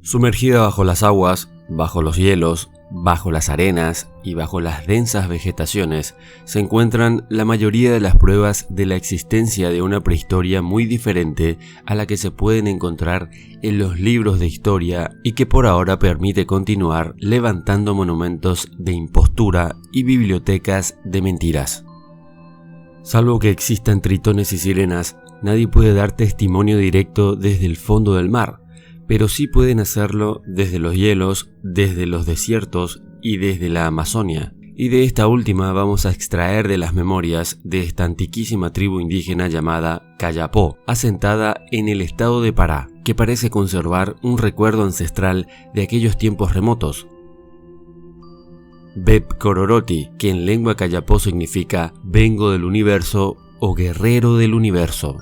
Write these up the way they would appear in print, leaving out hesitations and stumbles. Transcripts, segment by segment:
Sumergida bajo las aguas, bajo los hielos, bajo las arenas y bajo las densas vegetaciones, se encuentran la mayoría de las pruebas de la existencia de una prehistoria muy diferente a la que se pueden encontrar en los libros de historia y que por ahora permite continuar levantando monumentos de impostura y bibliotecas de mentiras. Salvo que existan tritones y sirenas, nadie puede dar testimonio directo desde el fondo del mar, pero sí pueden hacerlo desde los hielos, desde los desiertos y desde la Amazonia. Y de esta última vamos a extraer de las memorias de esta antiquísima tribu indígena llamada Kayapó, asentada en el estado de Pará, que parece conservar un recuerdo ancestral de aquellos tiempos remotos. Bep Kororoti, que en lengua Kayapó significa vengo del universo o guerrero del universo.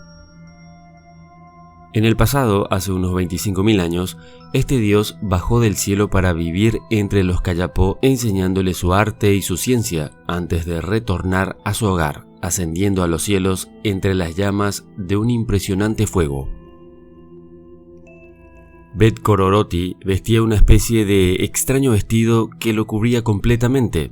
En el pasado, hace unos 25.000 años, este dios bajó del cielo para vivir entre los Kayapó enseñándoles su arte y su ciencia antes de retornar a su hogar, ascendiendo a los cielos entre las llamas de un impresionante fuego. Bep Kororoti vestía una especie de extraño vestido que lo cubría completamente.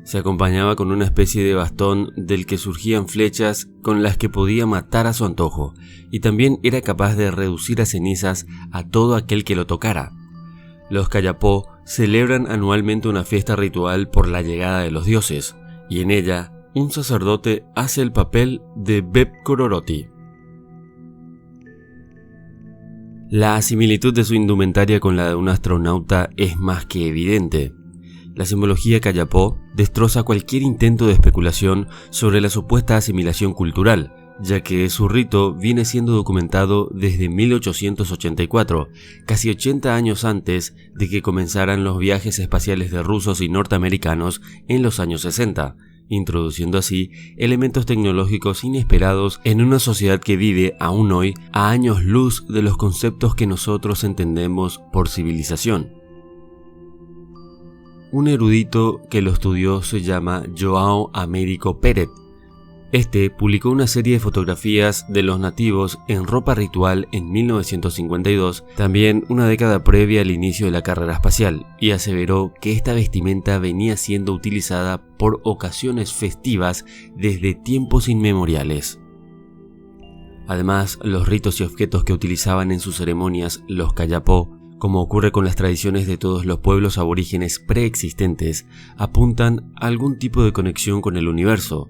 Se acompañaba con una especie de bastón del que surgían flechas con las que podía matar a su antojo, y también era capaz de reducir a cenizas a todo aquel que lo tocara. Los Kayapó celebran anualmente una fiesta ritual por la llegada de los dioses, y en ella un sacerdote hace el papel de Bep Kororoti. La similitud de su indumentaria con la de un astronauta es más que evidente. La simbología Kayapó destroza cualquier intento de especulación sobre la supuesta asimilación cultural, ya que su rito viene siendo documentado desde 1884, casi 80 años antes de que comenzaran los viajes espaciales de rusos y norteamericanos en los años 60, introduciendo así elementos tecnológicos inesperados en una sociedad que vive aún hoy a años luz de los conceptos que nosotros entendemos por civilización. Un erudito que lo estudió se llama João Américo Peret. Este publicó una serie de fotografías de los nativos en ropa ritual en 1952, también una década previa al inicio de la carrera espacial, y aseveró que esta vestimenta venía siendo utilizada por ocasiones festivas desde tiempos inmemoriales. Además, los ritos y objetos que utilizaban en sus ceremonias los Kayapó, como ocurre con las tradiciones de todos los pueblos aborígenes preexistentes, apuntan a algún tipo de conexión con el universo.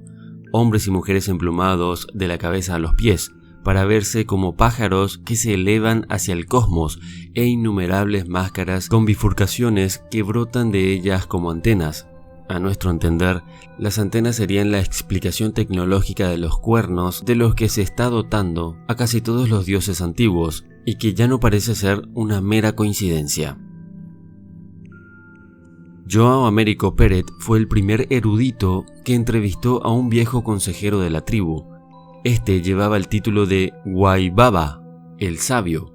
Hombres y mujeres emplumados de la cabeza a los pies, para verse como pájaros que se elevan hacia el cosmos, e innumerables máscaras con bifurcaciones que brotan de ellas como antenas. A nuestro entender, las antenas serían la explicación tecnológica de los cuernos de los que se está dotando a casi todos los dioses antiguos, y que ya no parece ser una mera coincidencia. João Américo Peret fue el primer erudito que entrevistó a un viejo consejero de la tribu. Este llevaba el título de Guaibaba, el sabio.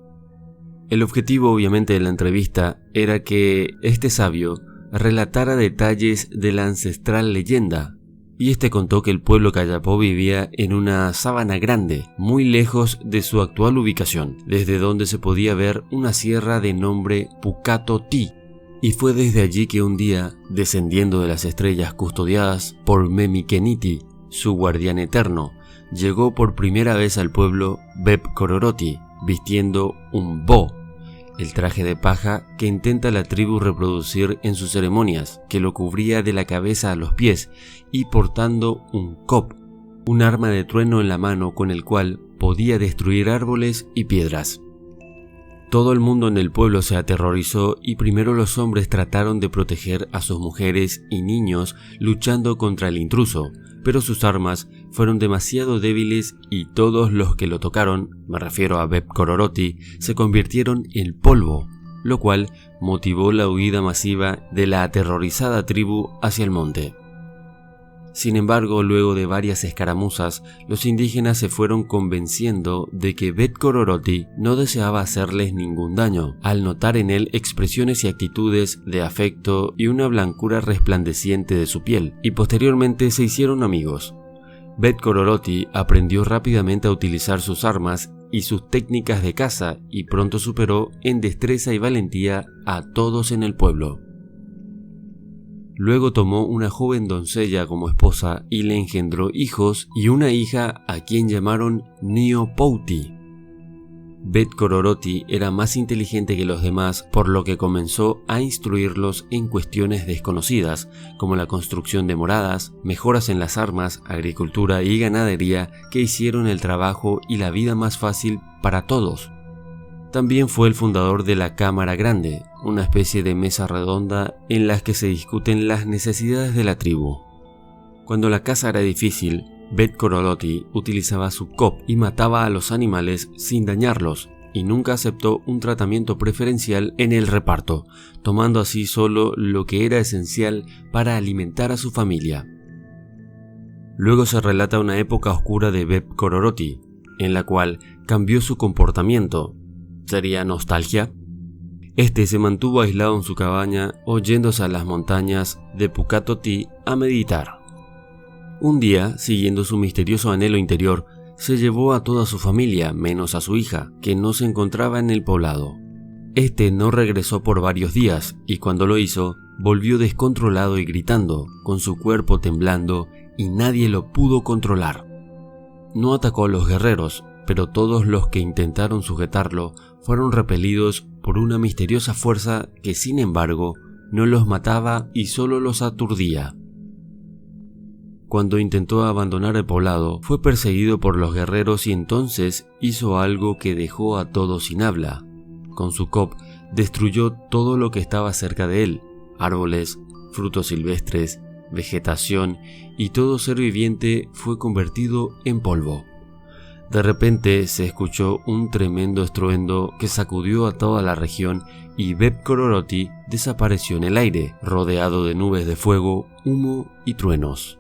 El objetivo obviamente de la entrevista era que este sabio relatara detalles de la ancestral leyenda, y este contó que el pueblo Kayapó vivía en una sabana grande, muy lejos de su actual ubicación, desde donde se podía ver una sierra de nombre Pucato Ti, y fue desde allí que un día, descendiendo de las estrellas custodiadas por Memikeniti, su guardián eterno, llegó por primera vez al pueblo Bep Kororoti, vistiendo un bo, el traje de paja que intenta la tribu reproducir en sus ceremonias, que lo cubría de la cabeza a los pies, y portando un kop, un arma de trueno en la mano con el cual podía destruir árboles y piedras. Todo el mundo en el pueblo se aterrorizó y primero los hombres trataron de proteger a sus mujeres y niños luchando contra el intruso, pero sus armas fueron demasiado débiles y todos los que lo tocaron, me refiero a Bep Kororoti, se convirtieron en polvo, lo cual motivó la huida masiva de la aterrorizada tribu hacia el monte. Sin embargo, luego de varias escaramuzas, los indígenas se fueron convenciendo de que Bep Kororoti no deseaba hacerles ningún daño, al notar en él expresiones y actitudes de afecto y una blancura resplandeciente de su piel, y posteriormente se hicieron amigos. Bep Kororoti aprendió rápidamente a utilizar sus armas y sus técnicas de caza y pronto superó en destreza y valentía a todos en el pueblo. Luego tomó una joven doncella como esposa y le engendró hijos y una hija a quien llamaron Neopouti. Beth-Kororoti era más inteligente que los demás, por lo que comenzó a instruirlos en cuestiones desconocidas, como la construcción de moradas, mejoras en las armas, agricultura y ganadería, que hicieron el trabajo y la vida más fácil para todos. También fue el fundador de la Cámara Grande, una especie de mesa redonda en la que se discuten las necesidades de la tribu. Cuando la caza era difícil, Beth-Kororoti utilizaba su kop y mataba a los animales sin dañarlos, y nunca aceptó un tratamiento preferencial en el reparto, tomando así solo lo que era esencial para alimentar a su familia. Luego se relata una época oscura de Beth-Kororoti, en la cual cambió su comportamiento. ¿Sería nostalgia? Este se mantuvo aislado en su cabaña o yéndose a las montañas de Pukatoti a meditar. Un día, siguiendo su misterioso anhelo interior, se llevó a toda su familia, menos a su hija, que no se encontraba en el poblado. Este no regresó por varios días, y cuando lo hizo, volvió descontrolado y gritando, con su cuerpo temblando, y nadie lo pudo controlar. No atacó a los guerreros, pero todos los que intentaron sujetarlo fueron repelidos por una misteriosa fuerza que, sin embargo, no los mataba y solo los aturdía. Cuando intentó abandonar el poblado, fue perseguido por los guerreros y entonces hizo algo que dejó a todos sin habla. Con su kop destruyó todo lo que estaba cerca de él: árboles, frutos silvestres, vegetación, y todo ser viviente fue convertido en polvo. De repente se escuchó un tremendo estruendo que sacudió a toda la región y Beth-Kororoti desapareció en el aire, rodeado de nubes de fuego, humo y truenos.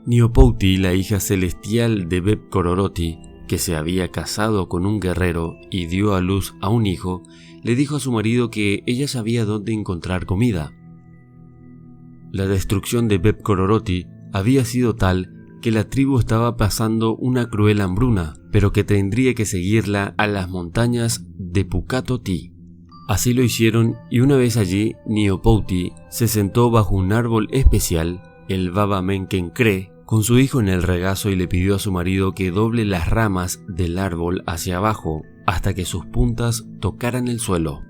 Neopouti, la hija celestial de Beth-Kororoti, que se había casado con un guerrero y dio a luz a un hijo, le dijo a su marido que ella sabía dónde encontrar comida. La destrucción de Beth-Kororoti había sido tal que la tribu estaba pasando una cruel hambruna, pero que tendría que seguirla a las montañas de Pukatoti. Así lo hicieron, y una vez allí, Neopouti se sentó bajo un árbol especial, el Baba Menkenkre, con su hijo en el regazo, y le pidió a su marido que doble las ramas del árbol hacia abajo hasta que sus puntas tocaran el suelo.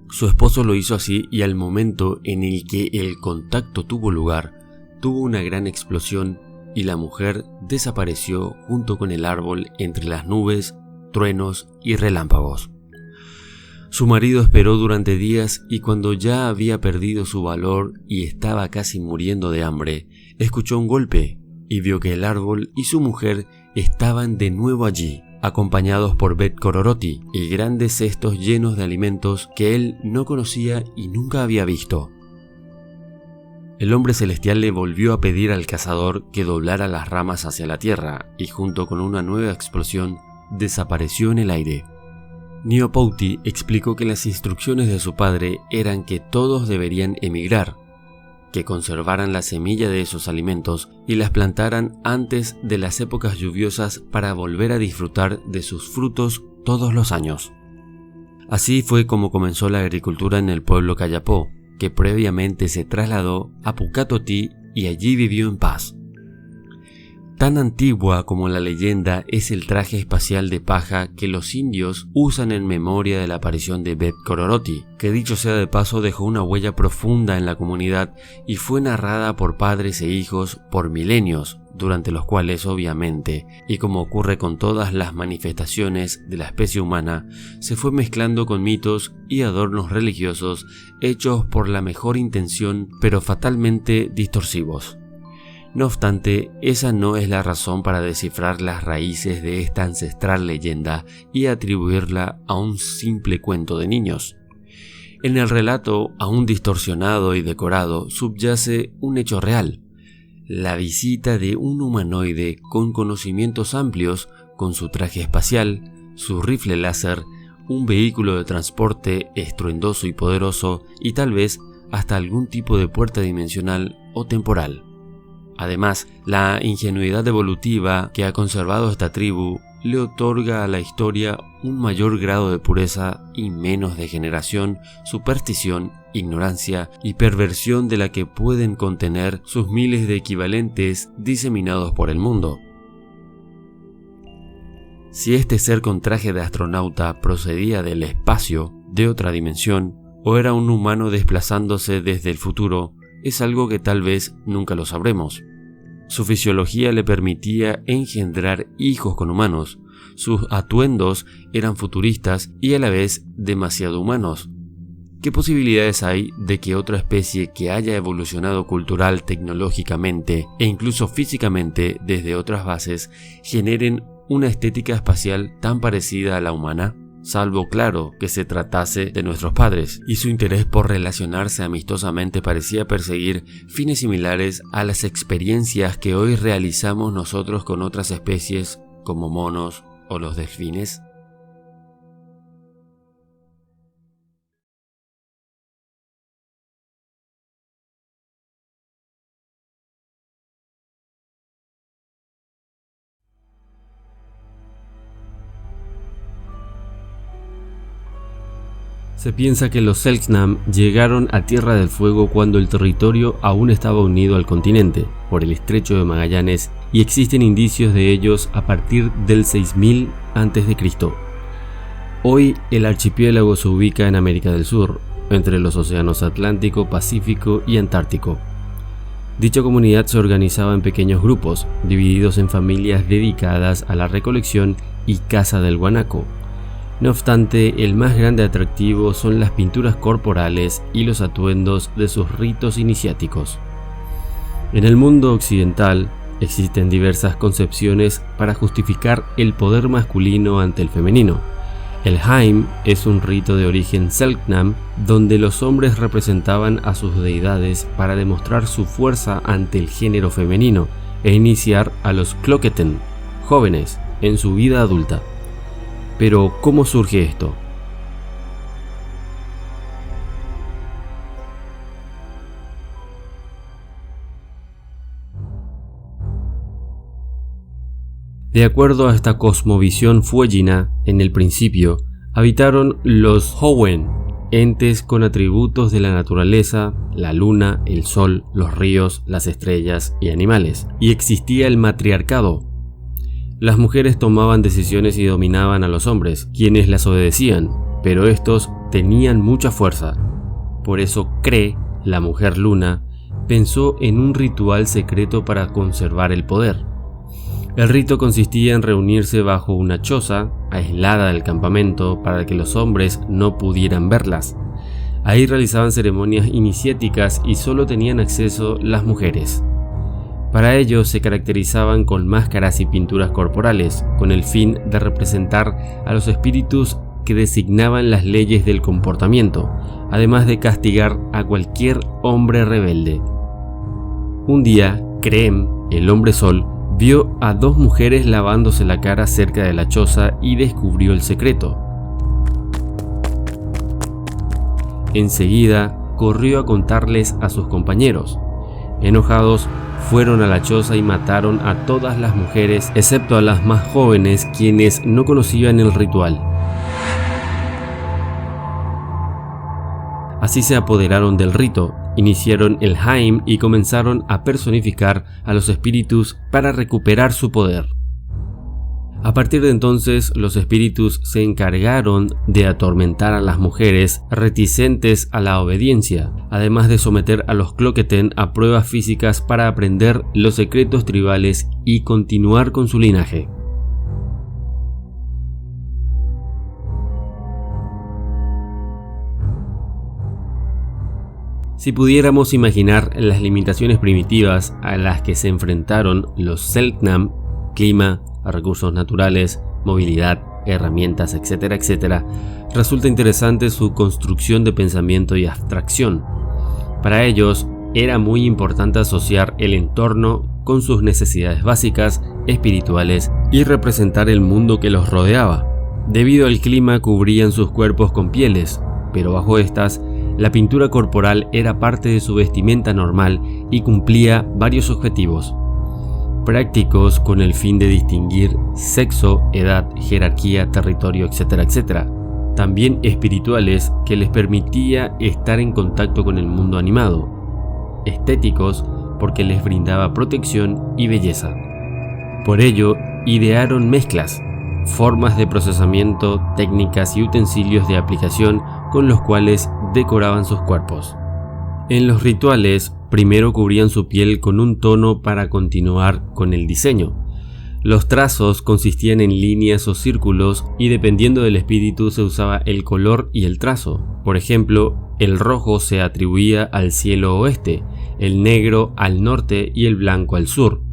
Su esposo lo hizo así, y al momento en el que el contacto tuvo lugar, tuvo una gran explosión y la mujer desapareció junto con el árbol entre las nubes, truenos y relámpagos. Su marido esperó durante días y cuando ya había perdido su valor y estaba casi muriendo de hambre, escuchó un golpe y vio que el árbol y su mujer estaban de nuevo allí, acompañados por Beth-Kororoti y grandes cestos llenos de alimentos que él no conocía y nunca había visto. El hombre celestial le volvió a pedir al cazador que doblara las ramas hacia la tierra y junto con una nueva explosión desapareció en el aire. Neopouti explicó que las instrucciones de su padre eran que todos deberían emigrar, que conservaran la semilla de esos alimentos y las plantaran antes de las épocas lluviosas para volver a disfrutar de sus frutos todos los años. Así fue como comenzó la agricultura en el pueblo Kayapó, que previamente se trasladó a Pukatoti y allí vivió en paz. Tan antigua como la leyenda es el traje espacial de paja que los indios usan en memoria de la aparición de Beth-Kororoti, que dicho sea de paso dejó una huella profunda en la comunidad y fue narrada por padres e hijos por milenios, durante los cuales obviamente, y como ocurre con todas las manifestaciones de la especie humana, se fue mezclando con mitos y adornos religiosos hechos por la mejor intención pero fatalmente distorsivos. No obstante, esa no es la razón para descifrar las raíces de esta ancestral leyenda y atribuirla a un simple cuento de niños. En el relato, aún distorsionado y decorado, subyace un hecho real: la visita de un humanoide con conocimientos amplios, con su traje espacial, su rifle láser, un vehículo de transporte estruendoso y poderoso y tal vez hasta algún tipo de puerta dimensional o temporal. Además, la ingenuidad evolutiva que ha conservado esta tribu le otorga a la historia un mayor grado de pureza y menos degeneración, superstición, ignorancia y perversión de la que pueden contener sus miles de equivalentes diseminados por el mundo. Si este ser con traje de astronauta procedía del espacio, de otra dimensión, o era un humano desplazándose desde el futuro, es algo que tal vez nunca lo sabremos. Su fisiología le permitía engendrar hijos con humanos, sus atuendos eran futuristas y a la vez demasiado humanos. ¿Qué posibilidades hay de que otra especie que haya evolucionado cultural, tecnológicamente e incluso físicamente desde otras bases generen una estética espacial tan parecida a la humana? Salvo, claro, que se tratase de nuestros padres, y su interés por relacionarse amistosamente parecía perseguir fines similares a las experiencias que hoy realizamos nosotros con otras especies como monos o los delfines. Se piensa que los Selknam llegaron a Tierra del Fuego cuando el territorio aún estaba unido al continente por el Estrecho de Magallanes, y existen indicios de ellos a partir del 6000 a.C. Hoy el archipiélago se ubica en América del Sur, entre los océanos Atlántico, Pacífico y Antártico. Dicha comunidad se organizaba en pequeños grupos, divididos en familias dedicadas a la recolección y caza del guanaco. No obstante, el más grande atractivo son las pinturas corporales y los atuendos de sus ritos iniciáticos. En el mundo occidental existen diversas concepciones para justificar el poder masculino ante el femenino. El Haim es un rito de origen Selknam donde los hombres representaban a sus deidades para demostrar su fuerza ante el género femenino e iniciar a los Cloqueten, jóvenes, en su vida adulta. Pero, ¿cómo surge esto? De acuerdo a esta cosmovisión fueguina, en el principio, habitaron los Howen, entes con atributos de la naturaleza, la luna, el sol, los ríos, las estrellas y animales, y existía el matriarcado. Las mujeres tomaban decisiones y dominaban a los hombres, quienes las obedecían, pero estos tenían mucha fuerza. Por eso Cre, la mujer luna, pensó en un ritual secreto para conservar el poder. El rito consistía en reunirse bajo una choza, aislada del campamento, para que los hombres no pudieran verlas. Ahí realizaban ceremonias iniciáticas y solo tenían acceso las mujeres. Para ello se caracterizaban con máscaras y pinturas corporales, con el fin de representar a los espíritus que designaban las leyes del comportamiento, además de castigar a cualquier hombre rebelde. Un día, Creem, el hombre sol, vio a dos mujeres lavándose la cara cerca de la choza y descubrió el secreto. Enseguida, corrió a contarles a sus compañeros. Enojados, fueron a la choza y mataron a todas las mujeres, excepto a las más jóvenes, quienes no conocían el ritual. Así se apoderaron del rito, iniciaron el Haim y comenzaron a personificar a los espíritus para recuperar su poder. A partir de entonces, los espíritus se encargaron de atormentar a las mujeres reticentes a la obediencia, además de someter a los Cloqueten a pruebas físicas para aprender los secretos tribales y continuar con su linaje. Si pudiéramos imaginar las limitaciones primitivas a las que se enfrentaron los Selknam, clima, recursos naturales, movilidad, herramientas, etcétera, etcétera, resulta interesante su construcción de pensamiento y abstracción. Para ellos, era muy importante asociar el entorno con sus necesidades básicas, espirituales y representar el mundo que los rodeaba. Debido al clima, cubrían sus cuerpos con pieles, pero bajo estas, la pintura corporal era parte de su vestimenta normal y cumplía varios objetivos. prácticos con el fin de distinguir sexo, edad, jerarquía, territorio, etcétera, etcétera. También espirituales, que les permitía estar en contacto con el mundo animado. Estéticos, porque les brindaba protección y belleza. Por ello, idearon mezclas, formas de procesamiento, técnicas y utensilios de aplicación con los cuales decoraban sus cuerpos. En los rituales, primero cubrían su piel con un tono para continuar con el diseño. Los trazos consistían en líneas o círculos y dependiendo del espíritu se usaba el color y el trazo. Por ejemplo, el rojo se atribuía al cielo oeste, el negro al norte y el blanco al sur.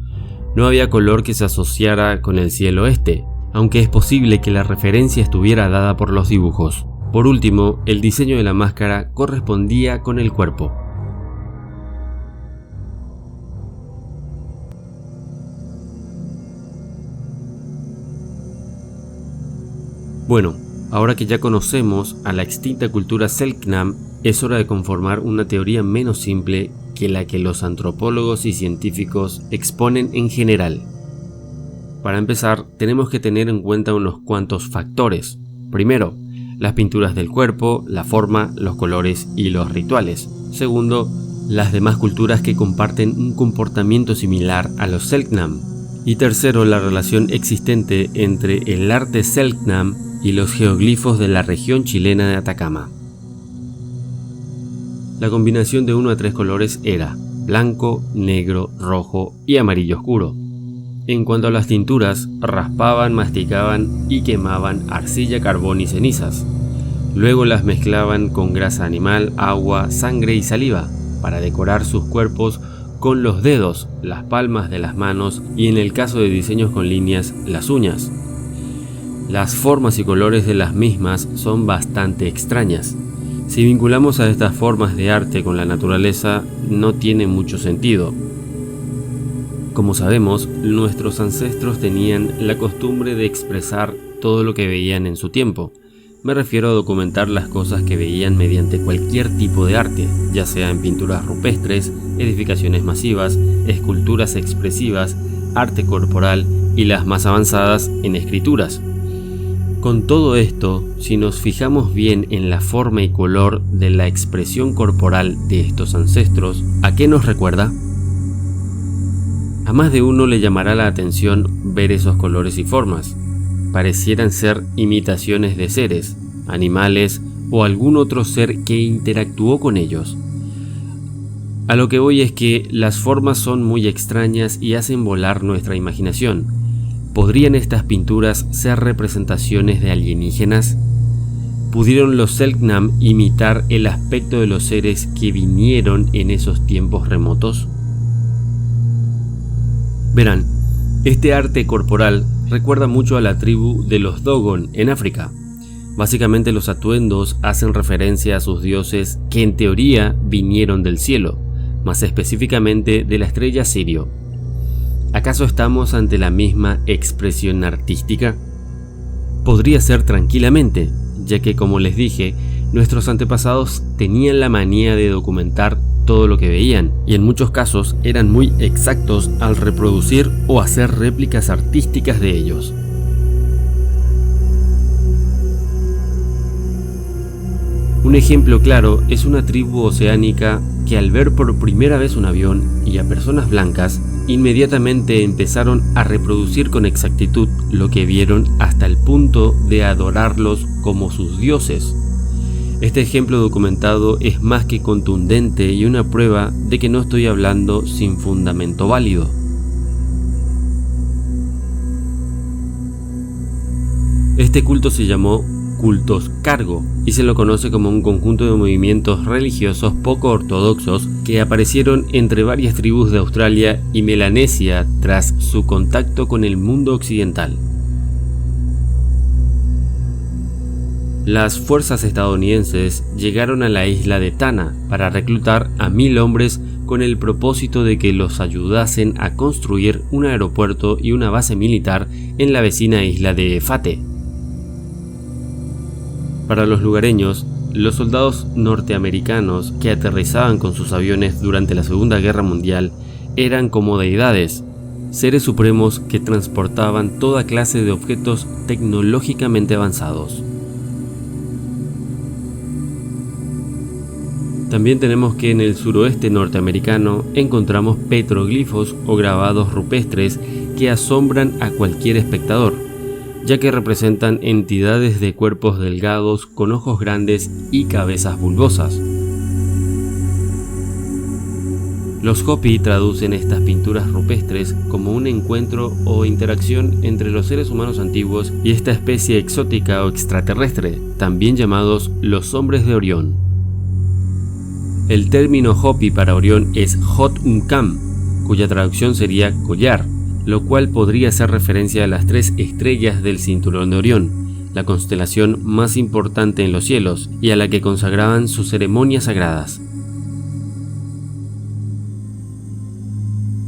No había color que se asociara con el cielo este, aunque es posible que la referencia estuviera dada por los dibujos. Por último, el diseño de la máscara correspondía con el cuerpo. Bueno, ahora que ya conocemos a la extinta cultura Selknam, es hora de conformar una teoría menos simple que la que los antropólogos y científicos exponen en general. Para empezar, tenemos que tener en cuenta unos cuantos factores. Primero, las pinturas del cuerpo, la forma, los colores y los rituales. Segundo, las demás culturas que comparten un comportamiento similar a los Selknam. Y tercero, la relación existente entre el arte Selknam y los geoglifos de la región chilena de Atacama. La combinación de 1 a 3 colores era blanco, negro, rojo y amarillo oscuro. En cuanto a las tinturas, raspaban, masticaban y quemaban arcilla, carbón y cenizas. Luego las mezclaban con grasa animal, agua, sangre y saliva para decorar sus cuerpos con los dedos, las palmas de las manos y en el caso de diseños con líneas, las uñas. Las formas y colores de las mismas son bastante extrañas. Si vinculamos a estas formas de arte con la naturaleza, no tiene mucho sentido. Como sabemos, nuestros ancestros tenían la costumbre de expresar todo lo que veían en su tiempo. Me refiero a documentar las cosas que veían mediante cualquier tipo de arte, ya sea en pinturas rupestres, edificaciones masivas, esculturas expresivas, arte corporal y las más avanzadas en escrituras. Con todo esto, si nos fijamos bien en la forma y color de la expresión corporal de estos ancestros, ¿a qué nos recuerda? A más de uno le llamará la atención ver esos colores y formas. Parecieran ser imitaciones de seres, animales o algún otro ser que interactuó con ellos. A lo que voy es que las formas son muy extrañas y hacen volar nuestra imaginación. ¿Podrían estas pinturas ser representaciones de alienígenas? ¿Pudieron los Selknam imitar el aspecto de los seres que vinieron en esos tiempos remotos? Verán, este arte corporal recuerda mucho a la tribu de los Dogon en África. Básicamente los atuendos hacen referencia a sus dioses que en teoría vinieron del cielo, más específicamente de la estrella Sirio. ¿Acaso estamos ante la misma expresión artística? Podría ser tranquilamente, ya que como les dije, nuestros antepasados tenían la manía de documentar todo lo que veían, y en muchos casos eran muy exactos al reproducir o hacer réplicas artísticas de ellos. Un ejemplo claro es una tribu oceánica que al ver por primera vez un avión y a personas blancas, inmediatamente empezaron a reproducir con exactitud lo que vieron hasta el punto de adorarlos como sus dioses. Este ejemplo documentado es más que contundente y una prueba de que no estoy hablando sin fundamento válido. Este culto se llamó cultos cargo y se lo conoce como un conjunto de movimientos religiosos poco ortodoxos que aparecieron entre varias tribus de Australia y Melanesia tras su contacto con el mundo occidental. Las fuerzas estadounidenses llegaron a la isla de Tanna para reclutar a 1000 hombres con el propósito de que los ayudasen a construir un aeropuerto y una base militar en la vecina isla de Efate. Para los lugareños, los soldados norteamericanos que aterrizaban con sus aviones durante la Segunda Guerra Mundial eran como deidades. seres supremos que transportaban toda clase de objetos tecnológicamente avanzados. También tenemos que en el suroeste norteamericano encontramos petroglifos o grabados rupestres que asombran a cualquier espectador, ya que representan entidades de cuerpos delgados con ojos grandes y cabezas bulbosas. Los Hopi traducen estas pinturas rupestres como un encuentro o interacción entre los seres humanos antiguos y esta especie exótica o extraterrestre, también llamados los hombres de Orión. El término Hopi para Orión es Hot-Uncam, cuya traducción sería collar, lo cual podría hacer referencia a las 3 estrellas del cinturón de Orión, la constelación más importante en los cielos y a la que consagraban sus ceremonias sagradas.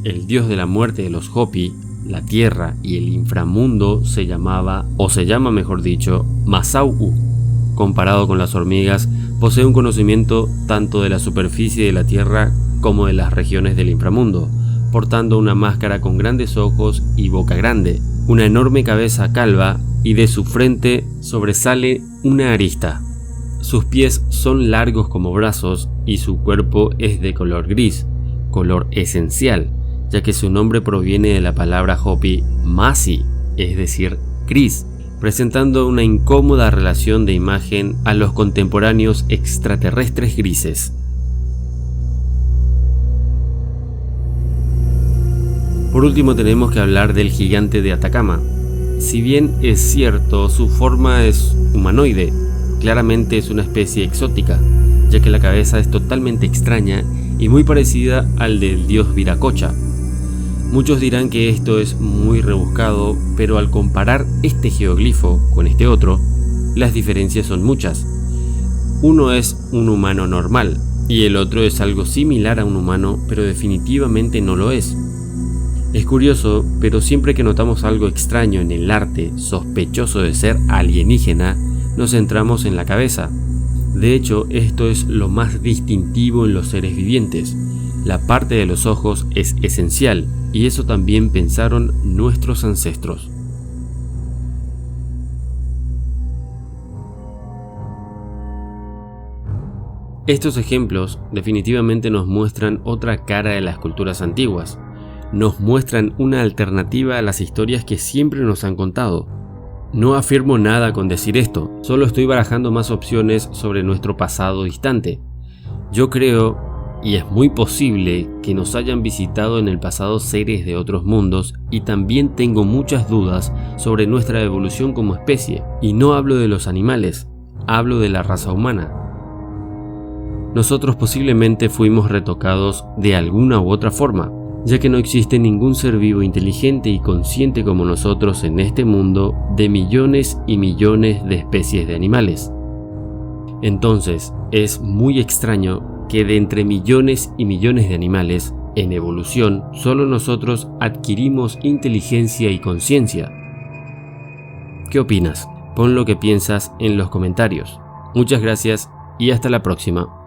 El dios de la muerte de los Hopi, la tierra y el inframundo se llama mejor dicho, Masau. Comparado con las hormigas, posee un conocimiento tanto de la superficie de la tierra como de las regiones del inframundo, portando una máscara con grandes ojos y boca grande, una enorme cabeza calva y de su frente sobresale una arista. Sus pies son largos como brazos y su cuerpo es de color gris, color esencial, ya que su nombre proviene de la palabra Hopi Masi, es decir, gris, presentando una incómoda relación de imagen a los contemporáneos extraterrestres grises. Por último tenemos que hablar del gigante de Atacama. Si bien es cierto, su forma es humanoide, claramente es una especie exótica, ya que la cabeza es totalmente extraña y muy parecida al del dios Viracocha. Muchos dirán que esto es muy rebuscado, pero al comparar este geoglifo con este otro, las diferencias son muchas. Uno es un humano normal, y el otro es algo similar a un humano, pero definitivamente no lo es. Es curioso, pero siempre que notamos algo extraño en el arte, sospechoso de ser alienígena, nos centramos en la cabeza. De hecho, esto es lo más distintivo en los seres vivientes. La parte de los ojos es esencial, y eso también pensaron nuestros ancestros. Estos ejemplos definitivamente nos muestran otra cara de las culturas antiguas. Nos muestran una alternativa a las historias que siempre nos han contado. No afirmo nada con decir esto, solo estoy barajando más opciones sobre nuestro pasado distante. Yo creo, y es muy posible, que nos hayan visitado en el pasado seres de otros mundos, y también tengo muchas dudas sobre nuestra evolución como especie, y no hablo de los animales, hablo de la raza humana. Nosotros posiblemente fuimos retocados de alguna u otra forma, ya que no existe ningún ser vivo inteligente y consciente como nosotros en este mundo de millones y millones de especies de animales. Entonces, es muy extraño que de entre millones y millones de animales, en evolución, solo nosotros adquirimos inteligencia y conciencia. ¿Qué opinas? Pon lo que piensas en los comentarios. Muchas gracias y hasta la próxima.